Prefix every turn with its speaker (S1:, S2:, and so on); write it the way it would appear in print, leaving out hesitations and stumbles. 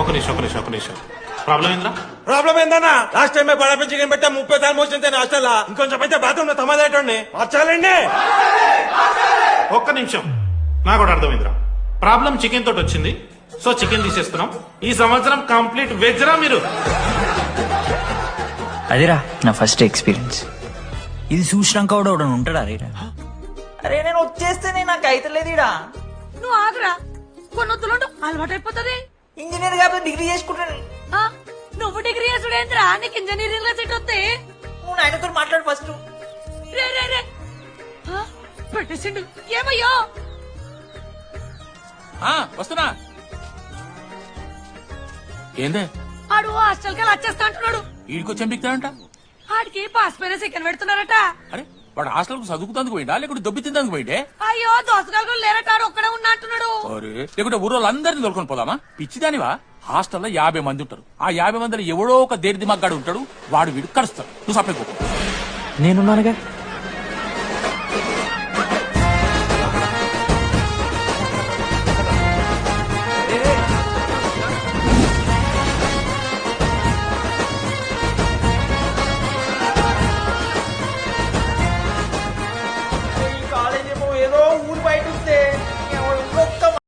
S1: ఒక నిమిషం ప్రాబ్లం ఏంద్రా?
S2: ప్రాబ్లం ఏందన్నా? లాస్ట్ టైం బడా చికెన్ పెట్టా 30 సార్లు మోసింది హాస్టల్. ఇంకొంచెం అయితే బాత్రూమ్ లో తమాదేటండి మార్చాలండి.
S1: ఒక్క నిమిషం, నాకు కూడా అర్థమైందిరా. ప్రాబ్లం చికెన్ తోటి వచ్చింది, సో చికెన్ తీసేస్తున్నాం. ఈ సంవత్సరం కంప్లీట్ వెజ్ రా మీరు.
S3: అదేరా నా ఫస్ట్ ఎక్స్పీరియన్స్. ఇది చూసినాక కూడా ఉంటాడా రేరా? అరే నేను వచ్చేస్తేనే నాకు అయితలేదు ఇడా.
S4: నువ్వు ఆగరా, కొన్నొత్తులు అలవాటు అయిపోతుంది.
S3: ఇంజనీర్ కాబట్టి డిగ్రీ చేసుకుంటాను.
S4: నువ్వు డిగ్రీ చేసుడేంద్రా, నీకు ఇంజనీరింగ్ లో సీట్ వస్తే.
S3: నువ్వు ఆయనతో మాట్లాడు ఫస్ట్.
S4: రే రే రే పెట్టేసిండు. ఏమయ్యో
S5: వస్తున్నా. ఏందే
S4: ఆడు హాస్టల్ కి వచ్చేస్తా అంటున్నాడు.
S5: ఈడికొచ్చి ఎంపిక్తాడంట.
S4: ఆడికి పాస్ పైన సెకండ్ పెడుతున్నారట.
S5: అరే వాడు హాస్టల్ కు చదువుకుతందుకు పోయిండా లేకుంటే దొబ్బి తిందందుకు పోయిండే?
S4: అయ్యో దోసగాళ్ళు లేరట, ఆడు ఒక్కడే ఉన్నా అంటున్నాడు.
S5: అరే లేకుంటే ఊరోళ్ళు అందరినీ దొరుకుని పోదామా? పిచ్చిదానివా? హాస్టల్లో 50 మంది ఉంటారు. ఆ 50 మందిలో ఎవడో ఒక దేరి దిమాగ్గాడు ఉంటాడు. వాడు వీడు కలుస్తాడు. నువ్వు సప్లై
S3: నేనున్నానుగా.